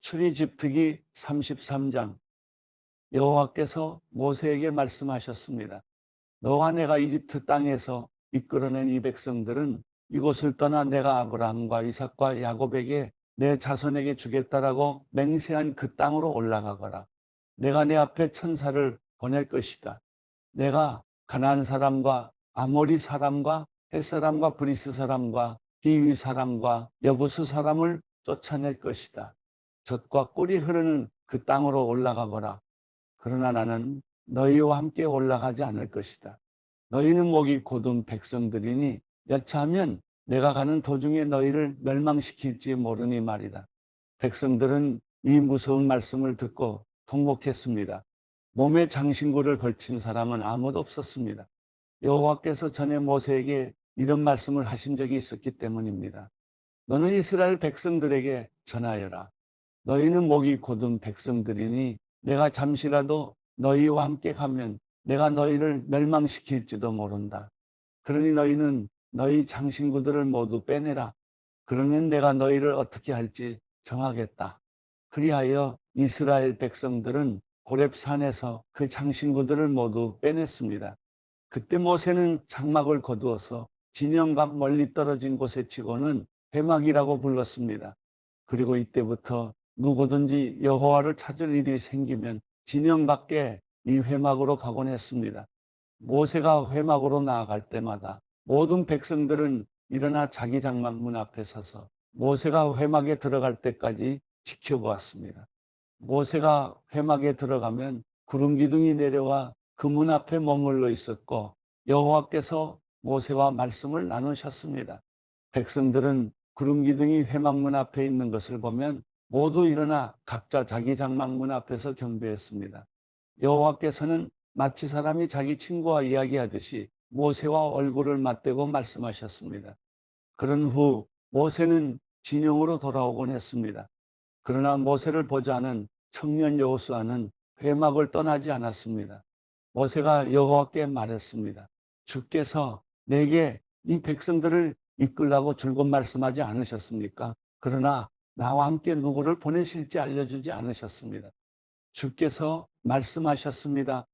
출애굽기 33장. 여호와께서 모세에게 말씀하셨습니다. 너와 내가 이집트 땅에서 이끌어낸 이 백성들은 이곳을 떠나 내가 아브라함과 이삭과 야곱에게 내 자손에게 주겠다라고 맹세한 그 땅으로 올라가거라. 내가 내 앞에 천사를 보낼 것이다. 내가 가나안 사람과 아모리 사람과 헷 사람과 브리스 사람과 히위 사람과 여부스 사람을 쫓아낼 것이다. 젖과 꿀이 흐르는 그 땅으로 올라가거라. 그러나 나는 너희와 함께 올라가지 않을 것이다. 너희는 목이 곧은 백성들이니 여차하면 내가 가는 도중에 너희를 멸망시킬지 모르니 말이다. 백성들은 이 무서운 말씀을 듣고 통곡했습니다. 몸에 장신구를 걸친 사람은 아무도 없었습니다. 여호와께서 전에 모세에게 이런 말씀을 하신 적이 있었기 때문입니다. 너는 이스라엘 백성들에게 전하여라. 너희는 목이 곧은 백성들이니 내가 잠시라도 너희와 함께 가면 내가 너희를 멸망시킬지도 모른다. 그러니 너희는 너희 장신구들을 모두 빼내라. 그러면 내가 너희를 어떻게 할지 정하겠다. 그리하여 이스라엘 백성들은 호렙산에서 그 장신구들을 모두 빼냈습니다. 그때 모세는 장막을 거두어서 진영각 멀리 떨어진 곳에 치고는 회막이라고 불렀습니다. 그리고 이때부터 누구든지 여호와를 찾을 일이 생기면 진영 밖에 이 회막으로 가곤 했습니다. 모세가 회막으로 나아갈 때마다 모든 백성들은 일어나 자기 장막 문 앞에 서서 모세가 회막에 들어갈 때까지 지켜보았습니다. 모세가 회막에 들어가면 구름 기둥이 내려와 그 문 앞에 머물러 있었고 여호와께서 모세와 말씀을 나누셨습니다. 백성들은 구름 기둥이 회막문 앞에 있는 것을 보면 모두 일어나 각자 자기 장막문 앞에서 경배했습니다. 여호와께서는 마치 사람이 자기 친구와 이야기하듯이 모세와 얼굴을 맞대고 말씀하셨습니다. 그런 후 모세는 진영으로 돌아오곤 했습니다. 그러나 모세를 보지 않은 청년 여호수아는 회막을 떠나지 않았습니다. 모세가 여호와께 말했습니다. 주께서 내게 이 백성들을 이끌라고 줄곧 말씀하지 않으셨습니까? 그러나 나와 함께 누구를 보내실지 알려주지 않으셨습니다. 주께서 말씀하셨습니다.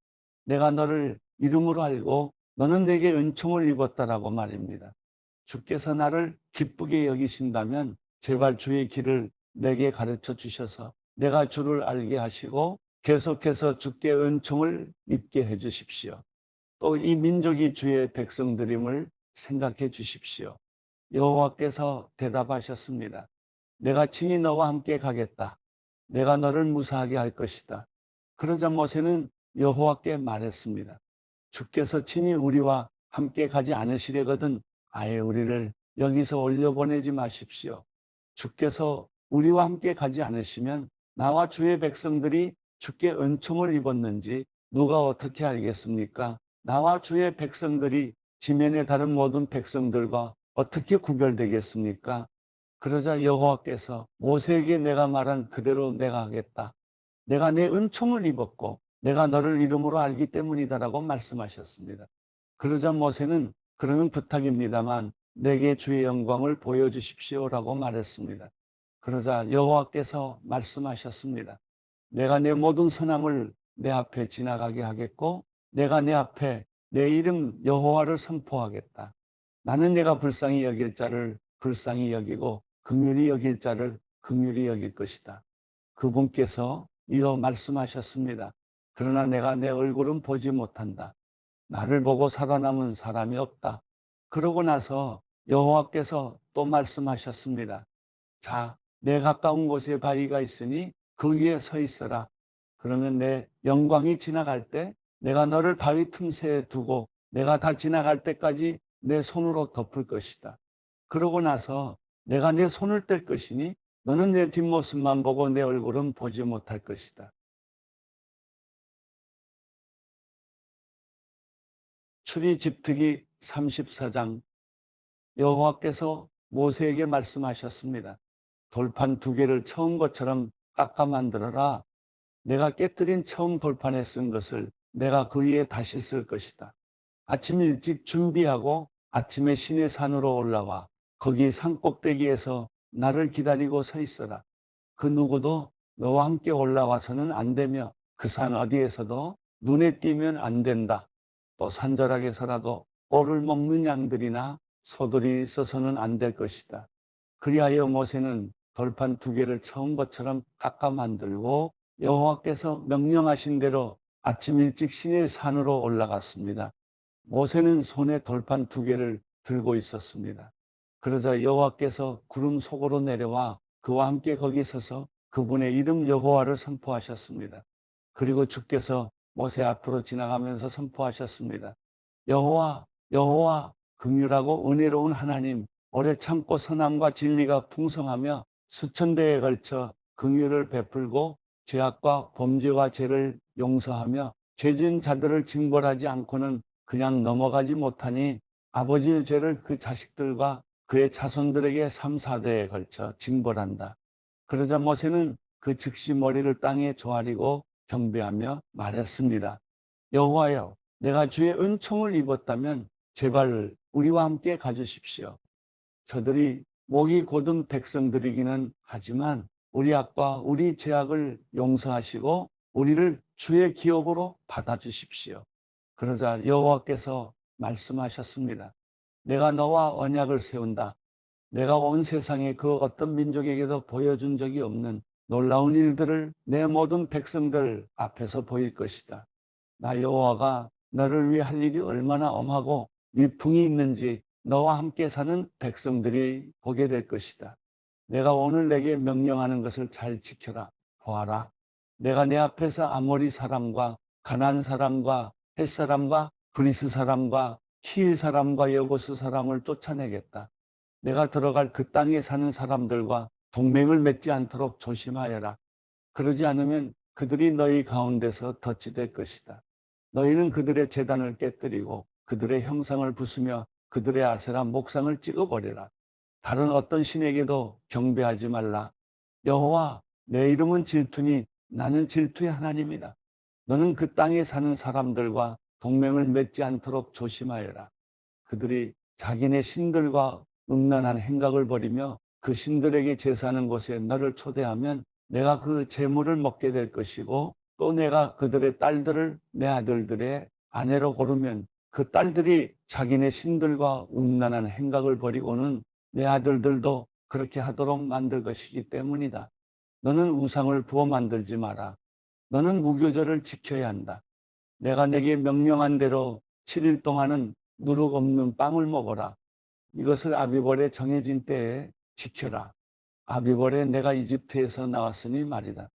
내가 너를 이름으로 알고 너는 내게 은총을 입었다라고 말입니다. 주께서 나를 기쁘게 여기신다면 제발 주의 길을 내게 가르쳐 주셔서 내가 주를 알게 하시고 계속해서 주께 은총을 입게 해 주십시오. 또 이 민족이 주의 백성들임을 생각해 주십시오. 여호와께서 대답하셨습니다. 내가 친히 너와 함께 가겠다. 내가 너를 무사하게 할 것이다. 그러자 모세는 여호와께 말했습니다. 주께서 친히 우리와 함께 가지 않으시려거든 아예 우리를 여기서 올려보내지 마십시오. 주께서 우리와 함께 가지 않으시면 나와 주의 백성들이 주께 은총을 입었는지 누가 어떻게 알겠습니까? 나와 주의 백성들이 지면에 다른 모든 백성들과 어떻게 구별되겠습니까? 그러자 여호와께서 모세에게 내가 말한 그대로 내가 하겠다. 내가 내 은총을 입었고 내가 너를 이름으로 알기 때문이다라고 말씀하셨습니다. 그러자 모세는 그러면 부탁입니다만 내게 주의 영광을 보여주십시오라고 말했습니다. 그러자 여호와께서 말씀하셨습니다. 내가 내 모든 선함을 내 앞에 지나가게 하겠고 내가 내 앞에 내 이름 여호와를 선포하겠다. 나는 내가 불쌍히 여길 자를 불쌍히 여기고 긍휼히 여길 자를 긍휼히 여길 것이다. 그분께서 이어 말씀하셨습니다. 그러나 내가 내 얼굴은 보지 못한다. 나를 보고 살아남은 사람이 없다. 그러고 나서 여호와께서 또 말씀하셨습니다. 자, 내 가까운 곳에 바위가 있으니 그 위에 서 있어라. 그러면 내 영광이 지나갈 때 내가 너를 바위 틈새에 두고 내가 다 지나갈 때까지 내 손으로 덮을 것이다. 그러고 나서 내가 내 손을 뗄 것이니 너는 내 뒷모습만 보고 내 얼굴은 보지 못할 것이다. 출애굽기 34장. 여호와께서 모세에게 말씀하셨습니다. 돌판 2개를 처음 것처럼 깎아 만들어라. 내가 깨뜨린 처음 돌판에 쓴 것을 내가 그 위에 다시 쓸 것이다. 아침 일찍 준비하고 아침에 시내 산으로 올라와 거기 산 꼭대기에서 나를 기다리고 서 있어라. 그 누구도 너와 함께 올라와서는 안 되며 그 산 어디에서도 눈에 띄면 안 된다. 또 산자락에서라도 꼴을 먹는 양들이나 소들이 있어서는 안 될 것이다. 그리하여 모세는 돌판 2개를 처음 것처럼 깎아 만들고 여호와께서 명령하신 대로 아침 일찍 시내 산으로 올라갔습니다. 모세는 손에 돌판 2개를 들고 있었습니다. 그러자 여호와께서 구름 속으로 내려와 그와 함께 거기 서서 그분의 이름 여호와를 선포하셨습니다. 그리고 주께서 모세 앞으로 지나가면서 선포하셨습니다. 여호와, 여호와, 긍휼하고 은혜로운 하나님, 오래 참고 선함과 진리가 풍성하며 수천 대에 걸쳐 긍휼을 베풀고 죄악과 범죄와 죄를 용서하며 죄진 자들을 징벌하지 않고는 그냥 넘어가지 못하니 아버지의 죄를 그 자식들과 그의 자손들에게 3, 4대에 걸쳐 징벌한다. 그러자 모세는 그 즉시 머리를 땅에 조아리고 경배하며 말했습니다. 여호와여, 내가 주의 은총을 입었다면 제발 우리와 함께 가주십시오. 저들이 목이 곧은 백성들이기는 하지만 우리 악과 우리 죄악을 용서하시고 우리를 주의 기업으로 받아주십시오. 그러자 여호와께서 말씀하셨습니다. 내가 너와 언약을 세운다. 내가 온 세상에 그 어떤 민족에게도 보여준 적이 없는 놀라운 일들을 내 모든 백성들 앞에서 보일 것이다. 나 여호와가 너를 위해 할 일이 얼마나 엄하고 위풍이 있는지 너와 함께 사는 백성들이 보게 될 것이다. 내가 오늘 내게 명령하는 것을 잘 지켜라. 보아라. 내가 내 앞에서 아모리 사람과 가나안 사람과 헷 사람과 브리스 사람과 히일 사람과 여고스 사람을 쫓아내겠다. 내가 들어갈 그 땅에 사는 사람들과 동맹을 맺지 않도록 조심하여라. 그러지 않으면 그들이 너희 가운데서 덫이 것이다. 너희는 그들의 제단을 깨뜨리고 그들의 형상을 부수며 그들의 아세라 목상을 찍어버려라. 다른 어떤 신에게도 경배하지 말라. 여호와, 내 이름은 질투니 나는 질투의 하나님이다. 너는 그 땅에 사는 사람들과 동맹을 맺지 않도록 조심하여라. 그들이 자기네 신들과 음란한 행각을 벌이며 그 신들에게 제사하는 곳에 너를 초대하면 내가 그 재물을 먹게 될 것이고 또 내가 그들의 딸들을 내 아들들의 아내로 고르면 그 딸들이 자기네 신들과 음란한 행각을 벌이고는 내 아들들도 그렇게 하도록 만들 것이기 때문이다. 너는 우상을 부어 만들지 마라. 너는 무교절을 지켜야 한다. 내가 내게 명령한 대로 7일 동안은 누룩 없는 빵을 먹어라. 이것을 아비벌에 정해진 때에 지켜라. 아비벌에 내가 이집트에서 나왔으니 말이다.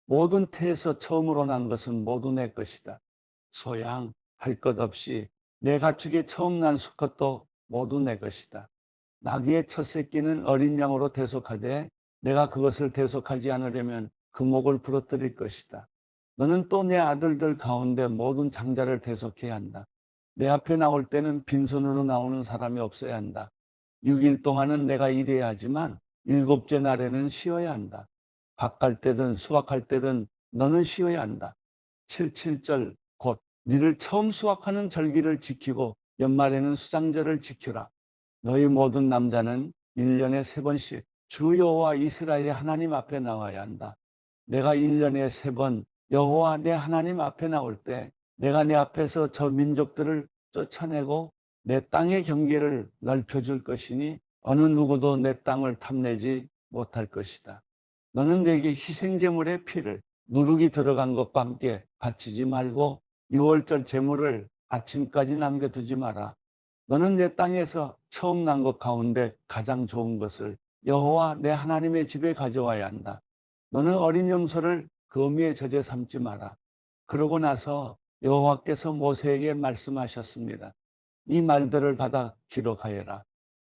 모든 태에서 처음으로 난 것은 모두 내 것이다. 소양 할 것 없이 내 가축의 처음 난 수컷도 모두 내 것이다. 나귀의 첫 새끼는 어린 양으로 대속하되 내가 그것을 대속하지 않으려면 그 목을 부러뜨릴 것이다. 너는 또 내 아들들 가운데 모든 장자를 대속해야 한다. 내 앞에 나올 때는 빈손으로 나오는 사람이 없어야 한다. 6일 동안은 내가 일해야 하지만 7째 날에는 쉬어야 한다. 밥 갈 때든 수확할 때든 너는 쉬어야 한다. 77절 곧 니를 처음 수확하는 절기를 지키고 연말에는 수장절을 지켜라. 너희 모든 남자는 1년에 3번씩 주 여호와 이스라엘의 하나님 앞에 나와야 한다. 내가 1년에 3번 여호와 내 하나님 앞에 나올 때 내가 내 앞에서 저 민족들을 쫓아내고 내 땅의 경계를 넓혀줄 것이니 어느 누구도 내 땅을 탐내지 못할 것이다. 너는 내게 희생제물의 피를 누룩이 들어간 것과 함께 바치지 말고 6월절 제물을 아침까지 남겨두지 마라. 너는 내 땅에서 처음 난 것 가운데 가장 좋은 것을 여호와 내 하나님의 집에 가져와야 한다. 너는 어린 염소를 거미의 젖에 삼지 마라. 그러고 나서 여호와께서 모세에게 말씀하셨습니다. 이 말들을 받아 기록하여라.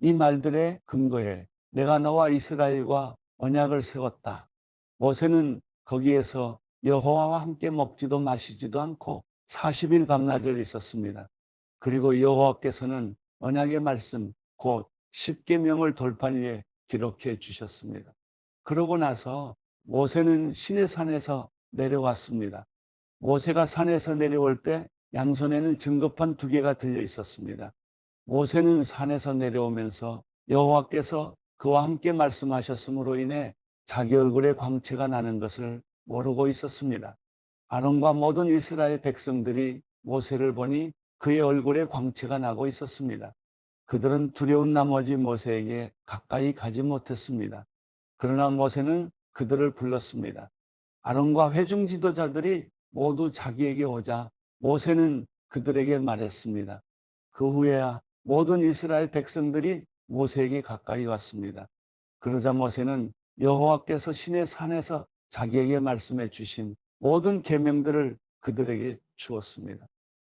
이 말들의 근거에 내가 너와 이스라엘과 언약을 세웠다. 모세는 거기에서 여호와와 함께 먹지도 마시지도 않고 40일 밤낮을 있었습니다. 그리고 여호와께서는 언약의 말씀 곧 십계명을 돌판 위에 기록해 주셨습니다. 그러고 나서 모세는 시내산에서 내려왔습니다. 모세가 산에서 내려올 때 양손에는 증거판 2개가 들려 있었습니다. 모세는 산에서 내려오면서 여호와께서 그와 함께 말씀하셨으므로 인해 자기 얼굴에 광채가 나는 것을 모르고 있었습니다. 아론과 모든 이스라엘 백성들이 모세를 보니 그의 얼굴에 광채가 나고 있었습니다. 그들은 두려운 나머지 모세에게 가까이 가지 못했습니다. 그러나 모세는 그들을 불렀습니다. 아론과 회중 지도자들이 모두 자기에게 오자 모세는 그들에게 말했습니다. 그 후에야 모든 이스라엘 백성들이 모세에게 가까이 왔습니다. 그러자 모세는 여호와께서 시내 산에서 자기에게 말씀해 주신 모든 계명들을 그들에게 주었습니다.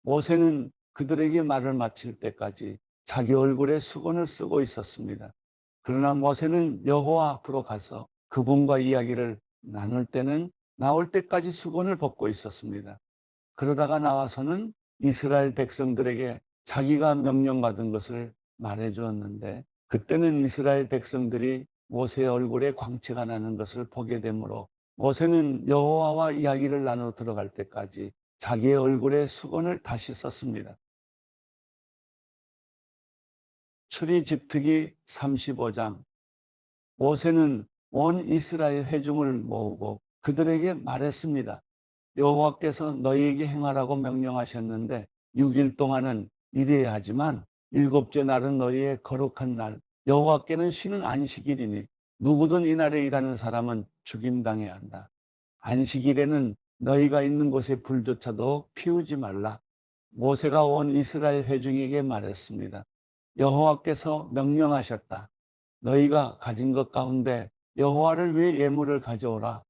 모세는 그들에게 말을 마칠 때까지 자기 얼굴에 수건을 쓰고 있었습니다. 그러나 모세는 여호와 앞으로 가서 그분과 이야기를 나올 때까지 수건을 벗고 있었습니다. 그러다가 나와서는 이스라엘 백성들에게 자기가 명령받은 것을 말해 주었는데 그때는 이스라엘 백성들이 모세의 얼굴에 광채가 나는 것을 보게 되므로 모세는 여호와와 이야기를 나누어 들어갈 때까지 자기의 얼굴에 수건을 다시 썼습니다. 출애굽기 35장. 모세는 온 이스라엘 회중을 모으고 그들에게 말했습니다. 여호와께서 너희에게 행하라고 명령하셨는데 6일 동안은 일해야 하지만 일곱째 날은 너희의 거룩한 날, 여호와께는 쉬는 안식일이니 누구든 이날에 일하는 사람은 죽임당해야 한다. 안식일에는 너희가 있는 곳에 불조차도 피우지 말라. 모세가 온 이스라엘 회중에게 말했습니다. 여호와께서 명령하셨다. 너희가 가진 것 가운데 여호와를 위해 예물을 가져오라.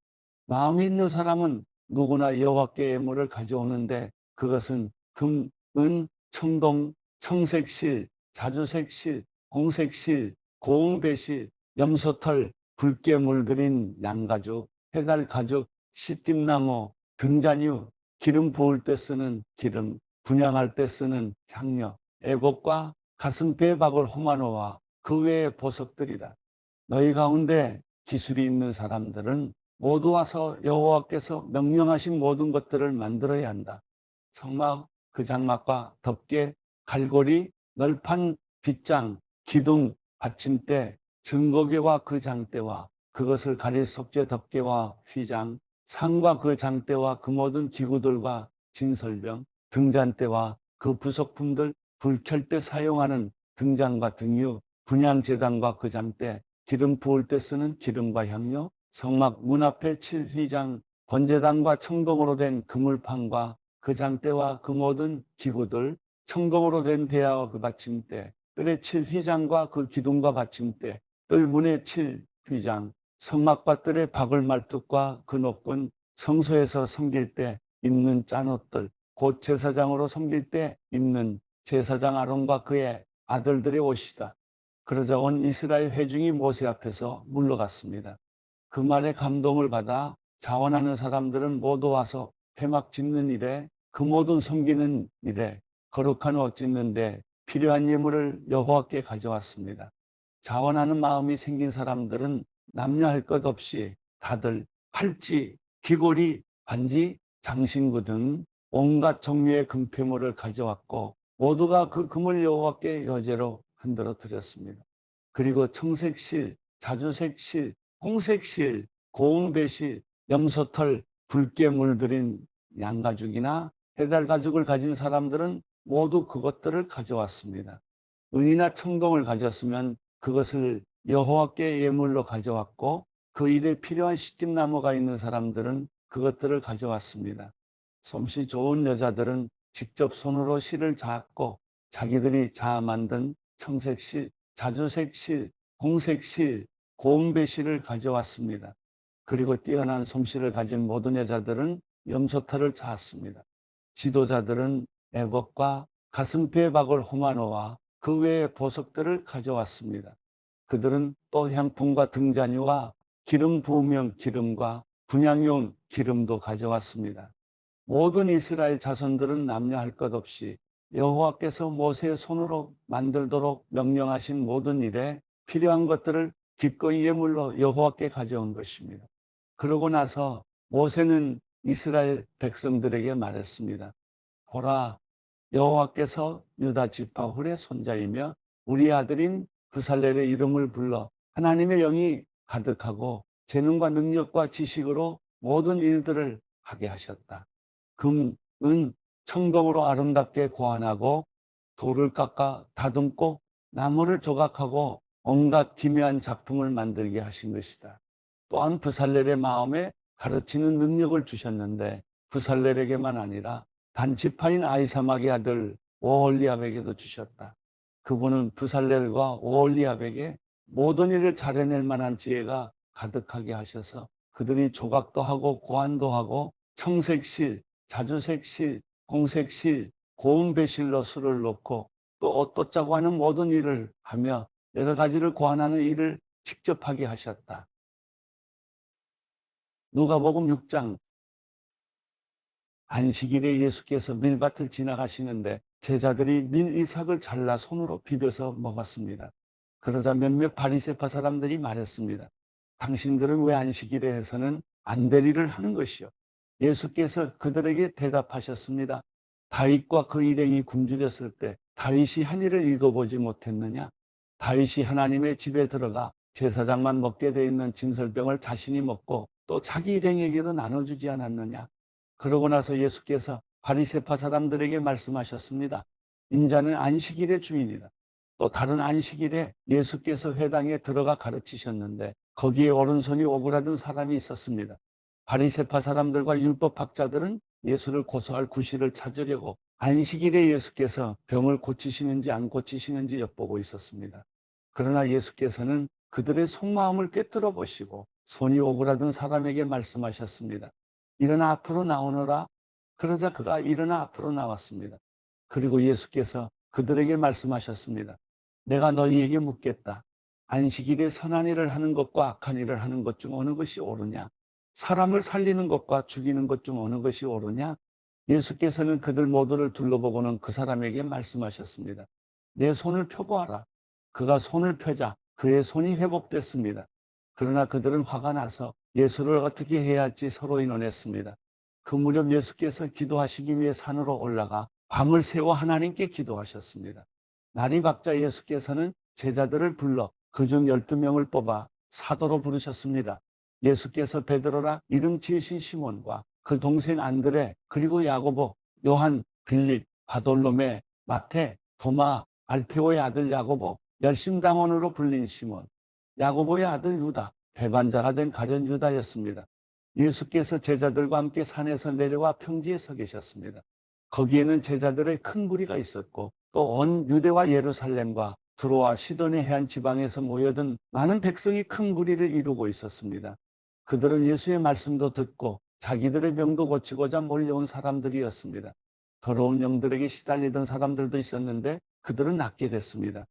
마음이 있는 사람은 누구나 여호와께 예물을 가져오는데 그것은 금, 은, 청동, 청색실, 자주색실, 홍색실, 고운배실, 염소털, 붉게 물들인 양가죽, 해달가죽, 시띠나무, 등잔유, 기름 부을 때 쓰는 기름, 분향할 때 쓰는 향료, 애곡과 가슴뼈에 박을 호마노와 그 외의 보석들이다. 너희 가운데 기술이 있는 사람들은 모두 와서 여호와께서 명령하신 모든 것들을 만들어야 한다. 성막, 그 장막과 덮개, 갈고리, 널판 빗장, 기둥, 받침대, 증거궤와 그 장대와 그것을 가릴 속죄 덮개와 휘장, 상과 그 장대와 그 모든 기구들과 진설병, 등잔대와 그 부속품들, 불 켤 때 사용하는 등잔과 등유, 분향제단과 그 장대, 기름 부을 때 쓰는 기름과 향료, 성막 문 앞에 칠 휘장, 번제단과 청동으로 된 그물판과 그 장대와 그 모든 기구들, 청동으로 된 대야와 그 받침대, 뜰에 칠 휘장과 그 기둥과 받침대, 뜰 문에 칠 휘장, 성막과 뜰에 박을 말뚝과 그 높은 성소에서 섬길 때 입는 짠옷들, 곧 제사장으로 섬길 때 입는 제사장 아론과 그의 아들들의 옷이다. 그러자 온 이스라엘 회중이 모세 앞에서 물러갔습니다. 그 말에 감동을 받아 자원하는 사람들은 모두 와서 회막 짓는 일에 그 모든 섬기는 일에 거룩한 옷 짓는 데 필요한 예물을 여호와께 가져왔습니다. 자원하는 마음이 생긴 사람들은 남녀할 것 없이 다들 팔찌, 귀걸이, 반지, 장신구 등 온갖 종류의 금폐물을 가져왔고 모두가 그 금을 여호와께 여제로 흔들어 드렸습니다. 그리고 청색실, 자주색실, 홍색실, 고운배실, 염소털, 붉게 물들인 양가죽이나 해달가죽을 가진 사람들은 모두 그것들을 가져왔습니다. 은이나 청동을 가졌으면 그것을 여호와께 예물로 가져왔고 그 일에 필요한 시띠나무가 있는 사람들은 그것들을 가져왔습니다. 솜씨 좋은 여자들은 직접 손으로 실을 자았고 자기들이 자아 만든 청색실, 자주색실, 홍색실, 고운배실을 가져왔습니다. 그리고 뛰어난 솜씨를 가진 모든 여자들은 염소털을 자았습니다. 지도자들은 애복과 가슴뼈에 박을 호마노와 그 외의 보석들을 가져왔습니다. 그들은 또 향품과 등잔유와 기름 부으면 기름과 분향용 기름도 가져왔습니다. 모든 이스라엘 자손들은 남녀할 것 없이 여호와께서 모세의 손으로 만들도록 명령하신 모든 일에 필요한 것들을 기꺼이 예물로 여호와께 가져온 것입니다. 그러고 나서 모세는 이스라엘 백성들에게 말했습니다. 보라, 여호와께서 유다 지파 훌의 손자이며 우리 아들인 브살렐의 이름을 불러 하나님의 영이 가득하고 재능과 능력과 지식으로 모든 일들을 하게 하셨다. 금, 은, 청동으로 아름답게 고안하고 돌을 깎아 다듬고 나무를 조각하고 온갖 기묘한 작품을 만들게 하신 것이다. 또한 브살렐의 마음에 가르치는 능력을 주셨는데 브살렐에게만 아니라 단지파인 아이사막의 아들 오홀리압에게도 주셨다. 그분은 브살렐과 오홀리압에게 모든 일을 잘해낼 만한 지혜가 가득하게 하셔서 그들이 조각도 하고 고안도 하고 청색실, 자주색실, 홍색실, 고운 배실로 술을 놓고 또 어떻자고 하는 모든 일을 하며 여러 가지를 고안하는 일을 직접 하게 하셨다. 누가복음 6장 안식일에 예수께서 밀밭을 지나가시는데 제자들이 밀이삭을 잘라 손으로 비벼서 먹었습니다. 그러자 몇몇 바리새파 사람들이 말했습니다. 당신들은 왜 안식일에 해서는 안 될 일을 하는 것이요? 예수께서 그들에게 대답하셨습니다. 다윗과 그 일행이 굶주렸을 때 다윗이 한 일을 읽어보지 못했느냐? 다윗이 하나님의 집에 들어가 제사장만 먹게 돼 있는 진설병을 자신이 먹고 또 자기 일행에게도 나눠주지 않았느냐? 그러고 나서 예수께서 바리새파 사람들에게 말씀하셨습니다. 인자는 안식일의 주인이다. 또 다른 안식일에 예수께서 회당에 들어가 가르치셨는데 거기에 오른손이 오그라든 사람이 있었습니다. 바리새파 사람들과 율법학자들은 예수를 고소할 구실을 찾으려고 안식일에 예수께서 병을 고치시는지 안 고치시는지 엿보고 있었습니다. 그러나 예수께서는 그들의 속마음을 꿰뚫어 보시고 손이 오그라든 사람에게 말씀하셨습니다. 일어나 앞으로 나오너라. 그러자 그가 일어나 앞으로 나왔습니다. 그리고 예수께서 그들에게 말씀하셨습니다. 내가 너희에게 묻겠다. 안식일에 선한 일을 하는 것과 악한 일을 하는 것 중 어느 것이 옳으냐? 사람을 살리는 것과 죽이는 것 중 어느 것이 옳으냐? 예수께서는 그들 모두를 둘러보고는 그 사람에게 말씀하셨습니다. 내 손을 펴보아라. 그가 손을 펴자 그의 손이 회복됐습니다. 그러나 그들은 화가 나서 예수를 어떻게 해야 할지 서로 의논했습니다. 그 무렵 예수께서 기도하시기 위해 산으로 올라가 밤을 새워 하나님께 기도하셨습니다. 날이 밝자 예수께서는 제자들을 불러 그중 12명을 뽑아 사도로 부르셨습니다. 예수께서 베드로라 이름 지으신 시몬과 그 동생 안드레 그리고 야고보, 요한, 빌립, 바돌로메, 마태, 도마, 알페오의 아들 야고보, 열심당원으로 불린 시몬, 야고보의 아들 유다, 배반자가 된 가룟 유다였습니다. 예수께서 제자들과 함께 산에서 내려와 평지에 서 계셨습니다. 거기에는 제자들의 큰 무리가 있었고 또 온 유대와 예루살렘과 두로와 시돈의 해안 지방에서 모여든 많은 백성이 큰 무리를 이루고 있었습니다. 그들은 예수의 말씀도 듣고 자기들의 병도 고치고자 몰려온 사람들이었습니다. 더러운 영들에게 시달리던 사람들도 있었는데 그들은 낫게 됐습니다.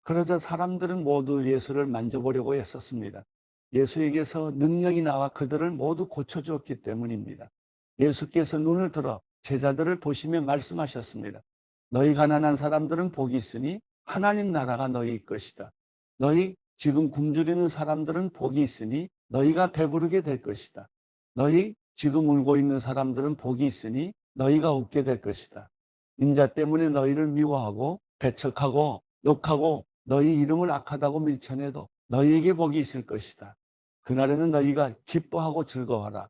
그러자 사람들은 모두 예수를 만져보려고 했었습니다. 예수에게서 능력이 나와 그들을 모두 고쳐주었기 때문입니다. 예수께서 눈을 들어 제자들을 보시며 말씀하셨습니다. 너희 가난한 사람들은 복이 있으니 하나님 나라가 너희 것이다. 너희 지금 굶주리는 사람들은 복이 있으니 너희가 배부르게 될 것이다. 너희 지금 울고 있는 사람들은 복이 있으니 너희가 웃게 될 것이다. 인자 때문에 너희를 미워하고 배척하고 욕하고 너희 이름을 악하다고 밀쳐내도 너희에게 복이 있을 것이다. 그날에는 너희가 기뻐하고 즐거워하라.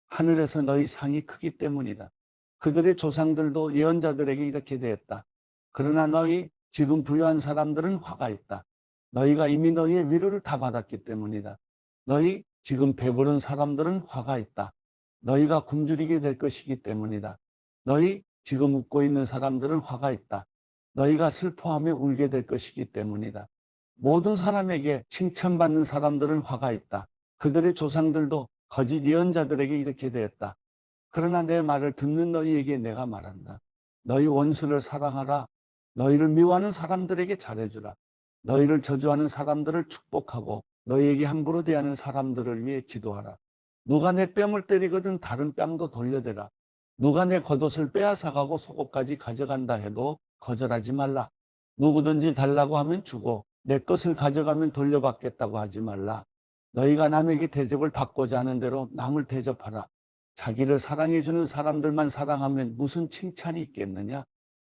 하늘에서 너희 상이 크기 때문이다. 그들의 조상들도 예언자들에게 이렇게 되었다. 그러나 너희 지금 부유한 사람들은 화가 있다. 너희가 이미 너희의 위로를 다 받았기 때문이다. 너희 지금 배부른 사람들은 화가 있다. 너희가 굶주리게 될 것이기 때문이다. 너희 지금 웃고 있는 사람들은 화가 있다. 너희가 슬퍼하며 울게 될 것이기 때문이다. 모든 사람에게 칭찬받는 사람들은 화가 있다. 그들의 조상들도 거짓 예언자들에게 이렇게 되었다. 그러나 내 말을 듣는 너희에게 내가 말한다. 너희 원수를 사랑하라. 너희를 미워하는 사람들에게 잘해주라. 너희를 저주하는 사람들을 축복하고 너희에게 함부로 대하는 사람들을 위해 기도하라. 누가 내 뺨을 때리거든 다른 뺨도 돌려대라. 누가 내 겉옷을 빼앗아가고 속옷까지 가져간다 해도 거절하지 말라. 누구든지 달라고 하면 주고 내 것을 가져가면 돌려받겠다고 하지 말라. 너희가 남에게 대접을 받고자 하는 대로 남을 대접하라. 자기를 사랑해주는 사람들만 사랑하면 무슨 칭찬이 있겠느냐?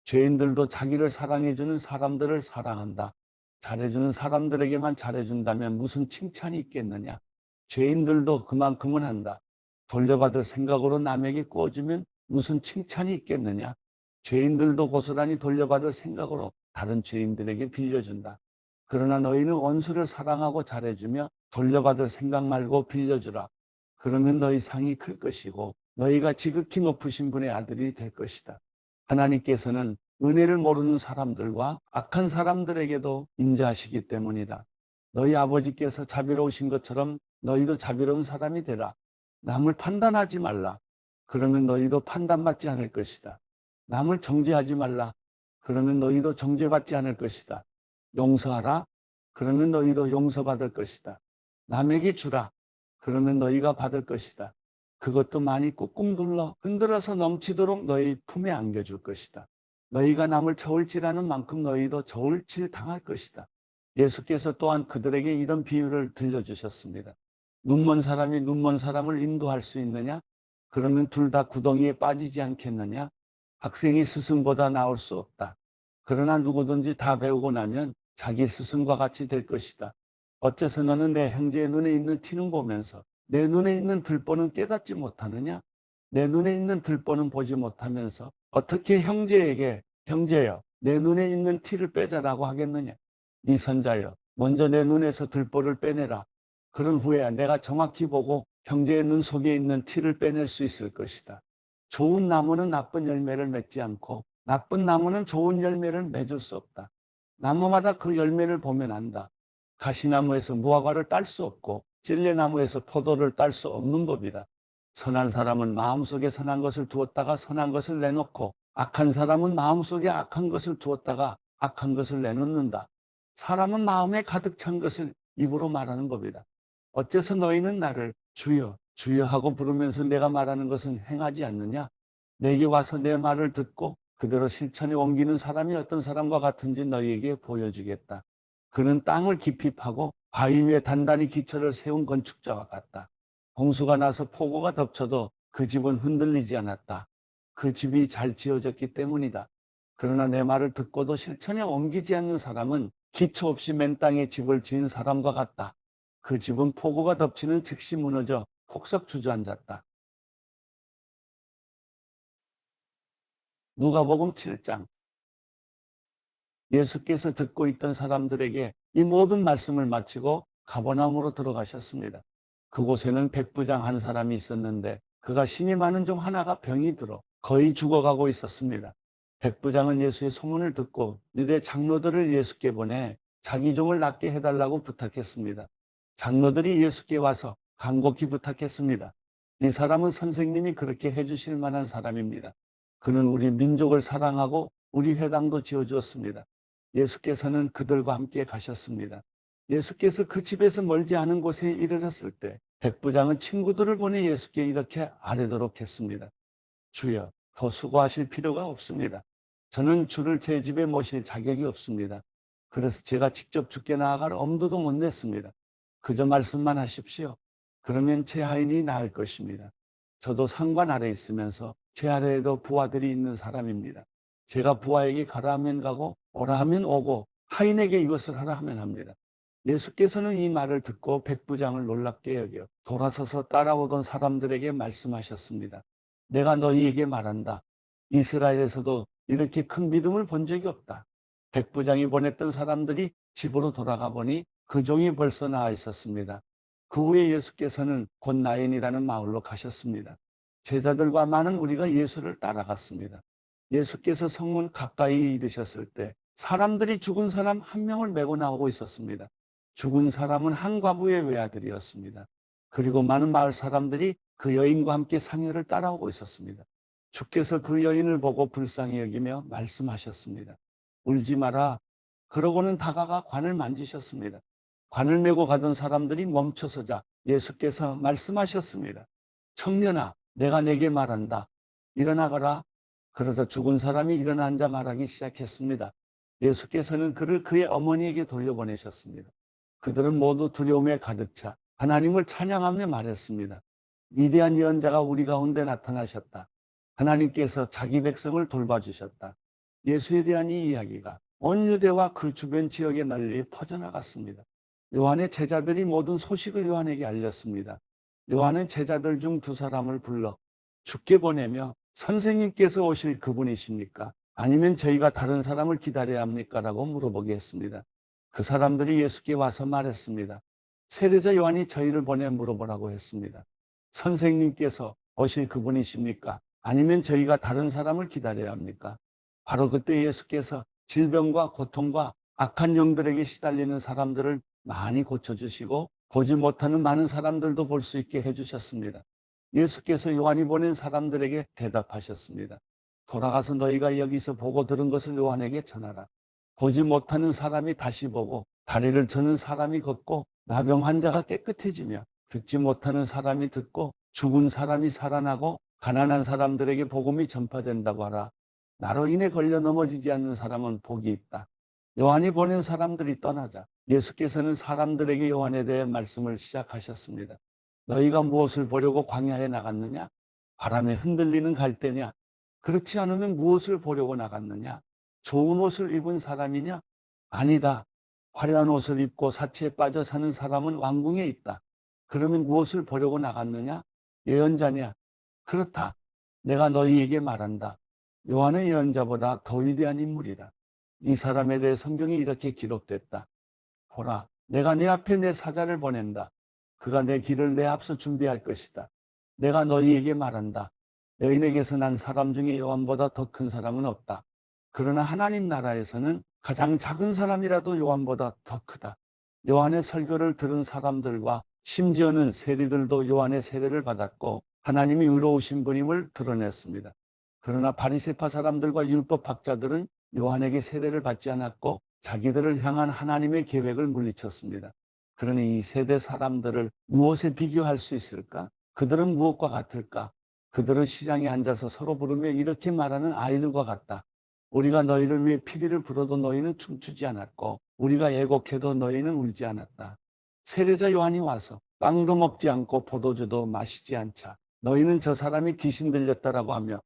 죄인들도 자기를 사랑해주는 사람들을 사랑한다. 잘해주는 사람들에게만 잘해준다면 무슨 칭찬이 있겠느냐? 죄인들도 그만큼은 한다. 돌려받을 생각으로 남에게 꾸어주면 무슨 칭찬이 있겠느냐? 죄인들도 고스란히 돌려받을 생각으로 다른 죄인들에게 빌려준다. 그러나 너희는 원수를 사랑하고 잘해주며 돌려받을 생각 말고 빌려주라. 그러면 너희 상이 클 것이고 너희가 지극히 높으신 분의 아들이 될 것이다. 하나님께서는 은혜를 모르는 사람들과 악한 사람들에게도 임재하시기 때문이다. 너희 아버지께서 자비로우신 것처럼 너희도 자비로운 사람이 되라. 남을 판단하지 말라. 그러면 너희도 판단받지 않을 것이다. 남을 정죄하지 말라. 그러면 너희도 정죄받지 않을 것이다. 용서하라. 그러면 너희도 용서받을 것이다. 남에게 주라. 그러면 너희가 받을 것이다. 그것도 많이 꾹꾹 눌러 흔들어서 넘치도록 너희 품에 안겨줄 것이다. 너희가 남을 저울질하는 만큼 너희도 저울질 당할 것이다. 예수께서 또한 그들에게 이런 비유를 들려주셨습니다. 눈먼 사람이 눈먼 사람을 인도할 수 있느냐? 그러면 둘 다 구덩이에 빠지지 않겠느냐? 학생이 스승보다 나을 수 없다. 그러나 누구든지 다 배우고 나면 자기 스승과 같이 될 것이다. 어째서 너는 내 형제의 눈에 있는 티는 보면서 내 눈에 있는 들보는 깨닫지 못하느냐? 내 눈에 있는 들보는 보지 못하면서 어떻게 형제에게 형제여 내 눈에 있는 티를 빼자라고 하겠느냐? 네 선자여 먼저 내 눈에서 들보를 빼내라. 그런 후에 내가 정확히 보고 형제의 눈 속에 있는 티를 빼낼 수 있을 것이다. 좋은 나무는 나쁜 열매를 맺지 않고 나쁜 나무는 좋은 열매를 맺을 수 없다. 나무마다 그 열매를 보면 안다. 가시나무에서 무화과를 딸 수 없고 찔레나무에서 포도를 딸 수 없는 법이다. 선한 사람은 마음속에 선한 것을 두었다가 선한 것을 내놓고 악한 사람은 마음속에 악한 것을 두었다가 악한 것을 내놓는다. 사람은 마음에 가득 찬 것을 입으로 말하는 법이다. 어째서 너희는 나를 주여 주여 하고 부르면서 내가 말하는 것은 행하지 않느냐? 내게 와서 내 말을 듣고 그대로 실천에 옮기는 사람이 어떤 사람과 같은지 너희에게 보여주겠다. 그는 땅을 깊이 파고 바위 위에 단단히 기초를 세운 건축자와 같다. 홍수가 나서 폭우가 덮쳐도 그 집은 흔들리지 않았다. 그 집이 잘 지어졌기 때문이다. 그러나 내 말을 듣고도 실천에 옮기지 않는 사람은 기초 없이 맨 땅에 집을 지은 사람과 같다. 그 집은 폭우가 덮치는 즉시 무너져 폭삭 주저앉았다. 누가복음 7장. 예수께서 듣고 있던 사람들에게 이 모든 말씀을 마치고 가버나움으로 들어가셨습니다. 그곳에는 백부장 한 사람이 있었는데 그가 신이 많은 종 하나가 병이 들어 거의 죽어가고 있었습니다. 백부장은 예수의 소문을 듣고 유대 장로들을 예수께 보내 자기 종을 낫게 해달라고 부탁했습니다. 장로들이 예수께 와서 간곡히 부탁했습니다. 이 사람은 선생님이 그렇게 해주실 만한 사람입니다. 그는 우리 민족을 사랑하고 우리 회당도 지어주었습니다. 예수께서는 그들과 함께 가셨습니다. 예수께서 그 집에서 멀지 않은 곳에 이르렀을 때 백부장은 친구들을 보내 예수께 이렇게 아뢰도록 했습니다. 주여, 더 수고하실 필요가 없습니다. 저는 주를 제 집에 모실 자격이 없습니다. 그래서 제가 직접 주께 나아갈 엄두도 못 냈습니다. 그저 말씀만 하십시오. 그러면 제 하인이 나을 것입니다. 저도 상관 아래 있으면서 제 아래에도 부하들이 있는 사람입니다. 제가 부하에게 가라 하면 가고 오라 하면 오고 하인에게 이것을 하라 하면 합니다. 예수께서는 이 말을 듣고 백부장을 놀랍게 여겨 돌아서서 따라오던 사람들에게 말씀하셨습니다. 내가 너희에게 말한다. 이스라엘에서도 이렇게 큰 믿음을 본 적이 없다. 백부장이 보냈던 사람들이 집으로 돌아가 보니 그 종이 벌써 나와 있었습니다. 그 후에 예수께서는 곧 나인이라는 마을로 가셨습니다. 제자들과 많은 무리가 예수를 따라갔습니다. 예수께서 성문 가까이 이르셨을 때 사람들이 죽은 사람 한 명을 메고 나오고 있었습니다. 죽은 사람은 한 과부의 외아들이었습니다. 그리고 많은 마을 사람들이 그 여인과 함께 상여를 따라오고 있었습니다. 주께서 그 여인을 보고 불쌍히 여기며 말씀하셨습니다. 울지 마라. 그러고는 다가가 관을 만지셨습니다. 관을 메고 가던 사람들이 멈춰서자 예수께서 말씀하셨습니다. 청년아, 내가 내게 말한다. 일어나거라. 그러자 죽은 사람이 일어나 앉아 말하기 시작했습니다. 예수께서는 그를 그의 어머니에게 돌려보내셨습니다. 그들은 모두 두려움에 가득 차 하나님을 찬양하며 말했습니다. 위대한 예언자가 우리 가운데 나타나셨다. 하나님께서 자기 백성을 돌봐주셨다. 예수에 대한 이 이야기가 온 유대와 그 주변 지역에 널리 퍼져나갔습니다. 요한의 제자들이 모든 소식을 요한에게 알렸습니다. 요한은 제자들 중 두 사람을 불러 주께 보내며 선생님께서 오실 그분이십니까? 아니면 저희가 다른 사람을 기다려야 합니까? 라고 물어보게 했습니다. 그 사람들이 예수께 와서 말했습니다. 세례자 요한이 저희를 보내 물어보라고 했습니다. 선생님께서 오실 그분이십니까? 아니면 저희가 다른 사람을 기다려야 합니까? 바로 그때 예수께서 질병과 고통과 악한 영들에게 시달리는 사람들을 많이 고쳐주시고 보지 못하는 많은 사람들도 볼 수 있게 해주셨습니다. 예수께서 요한이 보낸 사람들에게 대답하셨습니다. 돌아가서 너희가 여기서 보고 들은 것을 요한에게 전하라. 보지 못하는 사람이 다시 보고 다리를 저는 사람이 걷고 나병 환자가 깨끗해지며 듣지 못하는 사람이 듣고 죽은 사람이 살아나고 가난한 사람들에게 복음이 전파된다고 하라. 나로 인해 걸려 넘어지지 않는 사람은 복이 있다. 요한이 보낸 사람들이 떠나자 예수께서는 사람들에게 요한에 대해 말씀을 시작하셨습니다. 너희가 무엇을 보려고 광야에 나갔느냐? 바람에 흔들리는 갈대냐? 그렇지 않으면 무엇을 보려고 나갔느냐? 좋은 옷을 입은 사람이냐? 아니다. 화려한 옷을 입고 사치에 빠져 사는 사람은 왕궁에 있다. 그러면 무엇을 보려고 나갔느냐? 예언자냐? 그렇다. 내가 너희에게 말한다. 요한은 예언자보다 더 위대한 인물이다. 이 사람에 대해 성경이 이렇게 기록됐다. 보라, 내가 내 앞에 내 사자를 보낸다. 그가 내 길을 내 앞서 준비할 것이다. 내가 너희에게 말한다. 너희에게서 난 사람 중에 요한보다 더 큰 사람은 없다. 그러나 하나님 나라에서는 가장 작은 사람이라도 요한보다 더 크다. 요한의 설교를 들은 사람들과 심지어는 세리들도 요한의 세례를 받았고 하나님이 의로우신 분임을 드러냈습니다. 그러나 바리새파 사람들과 율법학자들은 요한에게 세례를 받지 않았고 자기들을 향한 하나님의 계획을 물리쳤습니다. 그러니 이 세대 사람들을 무엇에 비교할 수 있을까? 그들은 무엇과 같을까? 그들은 시장에 앉아서 서로 부르며 이렇게 말하는 아이들과 같다. 우리가 너희를 위해 피리를 불어도 너희는 춤추지 않았고 우리가 애곡해도 너희는 울지 않았다. 세례자 요한이 와서 빵도 먹지 않고 포도주도 마시지 않자 너희는 저 사람이 귀신 들렸다라고 하며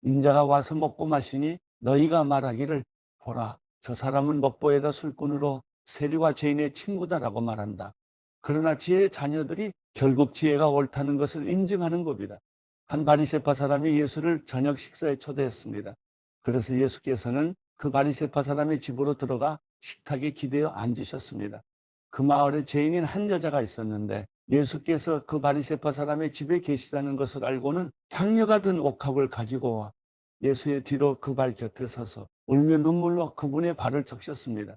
인자가 와서 먹고 마시니 너희가 말하기를 보라 저 사람은 먹보에다 술꾼으로 세리와 죄인의 친구다라고 말한다. 그러나 지혜의 자녀들이 결국 지혜가 옳다는 것을 인증하는 겁니다. 한 바리새파 사람이 예수를 저녁 식사에 초대했습니다. 그래서 예수께서는 그 바리새파 사람의 집으로 들어가 식탁에 기대어 앉으셨습니다. 그 마을에 죄인인 한 여자가 있었는데 예수께서 그 바리새파 사람의 집에 계시다는 것을 알고는 향료가 든 옥합을 가지고 와 예수의 뒤로 그 발 곁에 서서 울며 눈물로 그분의 발을 적셨습니다.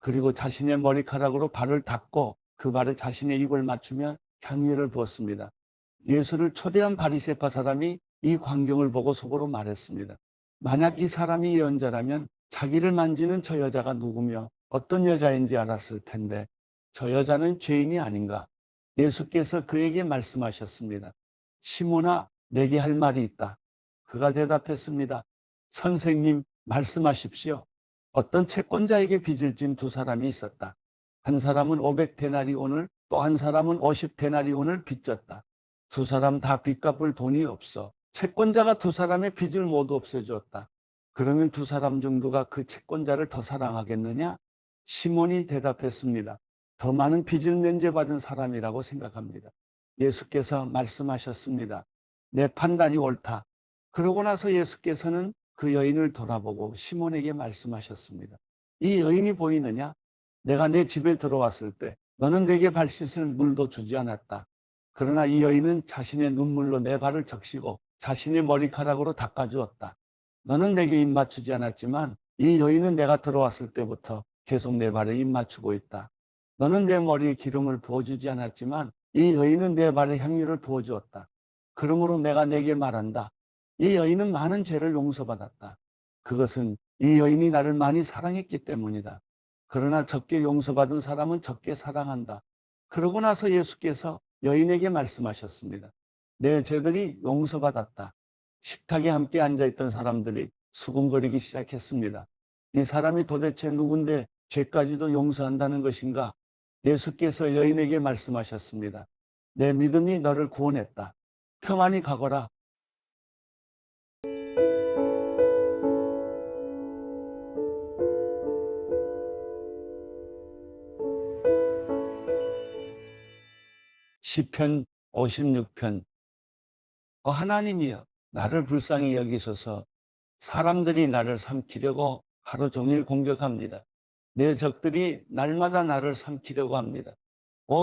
그리고 자신의 머리카락으로 발을 닦고 그 발에 자신의 입을 맞추며 향유를 부었습니다. 예수를 초대한 바리새파 사람이 이 광경을 보고 속으로 말했습니다. 만약 이 사람이 예언자라면 자기를 만지는 저 여자가 누구며 어떤 여자인지 알았을 텐데 저 여자는 죄인이 아닌가? 예수께서 그에게 말씀하셨습니다. 시몬아, 내게 할 말이 있다. 그가 대답했습니다. 선생님, 말씀하십시오. 어떤 채권자에게 빚을 진 두 사람이 있었다. 한 사람은 500데나리온을 또 한 사람은 50데나리온을 빚졌다. 두 사람 다 빚 갚을 돈이 없어 채권자가 두 사람의 빚을 모두 없애주었다. 그러면 두 사람 중 누가 그 채권자를 더 사랑하겠느냐? 시몬이 대답했습니다. 더 많은 빚을 면제받은 사람이라고 생각합니다. 예수께서 말씀하셨습니다. 내 판단이 옳다. 그러고 나서 예수께서는 그 여인을 돌아보고 시몬에게 말씀하셨습니다. 이 여인이 보이느냐? 내가 내 집에 들어왔을 때 너는 내게 발 씻을 물도 주지 않았다. 그러나 이 여인은 자신의 눈물로 내 발을 적시고 자신의 머리카락으로 닦아주었다. 너는 내게 입 맞추지 않았지만 이 여인은 내가 들어왔을 때부터 계속 내 발에 입 맞추고 있다. 너는 내 머리에 기름을 부어주지 않았지만 이 여인은 내 발에 향유를 부어주었다. 그러므로 내가 내게 말한다. 이 여인은 많은 죄를 용서받았다. 그것은 이 여인이 나를 많이 사랑했기 때문이다. 그러나 적게 용서받은 사람은 적게 사랑한다. 그러고 나서 예수께서 여인에게 말씀하셨습니다. 내 죄들이 용서받았다. 식탁에 함께 앉아있던 사람들이 수군거리기 시작했습니다. 이 사람이 도대체 누군데 죄까지도 용서한다는 것인가? 예수께서 여인에게 말씀하셨습니다. 내 믿음이 너를 구원했다. 평안히 가거라. 시편 56편. 하나님이여, 나를 불쌍히 여기소서. 사람들이 나를 삼키려고 하루 종일 공격합니다. 내 적들이 날마다 나를 삼키려고 합니다.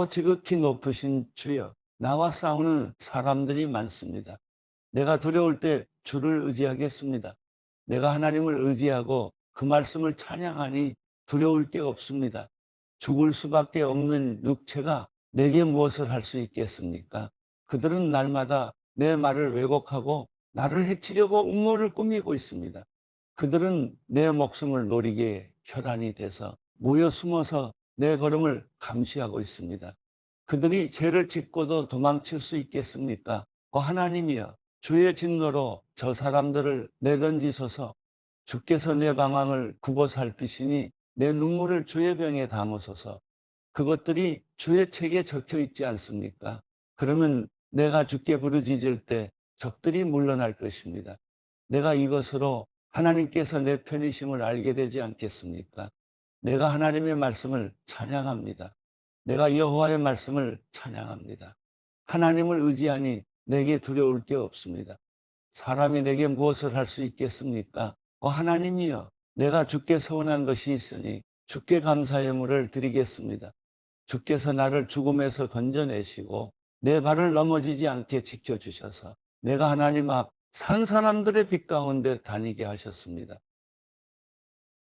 지극히 높으신 주여, 나와 싸우는 사람들이 많습니다. 내가 두려울 때 주를 의지하겠습니다. 내가 하나님을 의지하고 그 말씀을 찬양하니 두려울 게 없습니다. 죽을 수밖에 없는 육체가 내게 무엇을 할 수 있겠습니까? 그들은 날마다 내 말을 왜곡하고 나를 해치려고 음모를 꾸미고 있습니다. 그들은 내 목숨을 노리게 혈안이 돼서 모여 숨어서 내 걸음을 감시하고 있습니다. 그들이 죄를 짓고도 도망칠 수 있겠습니까? 하나님이여, 주의 진노로 저 사람들을 내던지소서. 주께서 내 방황을 굽어 살피시니 내 눈물을 주의 병에 담으소서. 그것들이 주의 책에 적혀 있지 않습니까? 그러면 내가 주께 부르짖을 때 적들이 물러날 것입니다. 내가 이것으로 하나님께서 내 편이심을 알게 되지 않겠습니까? 내가 하나님의 말씀을 찬양합니다. 내가 여호와의 말씀을 찬양합니다. 하나님을 의지하니 내게 두려울 게 없습니다. 사람이 내게 무엇을 할 수 있겠습니까? 하나님이여, 내가 주께 서원한 것이 있으니 주께 감사의 물을 드리겠습니다. 주께서 나를 죽음에서 건져내시고 내 발을 넘어지지 않게 지켜주셔서 내가 하나님 앞 산 사람들의 빛 가운데 다니게 하셨습니다.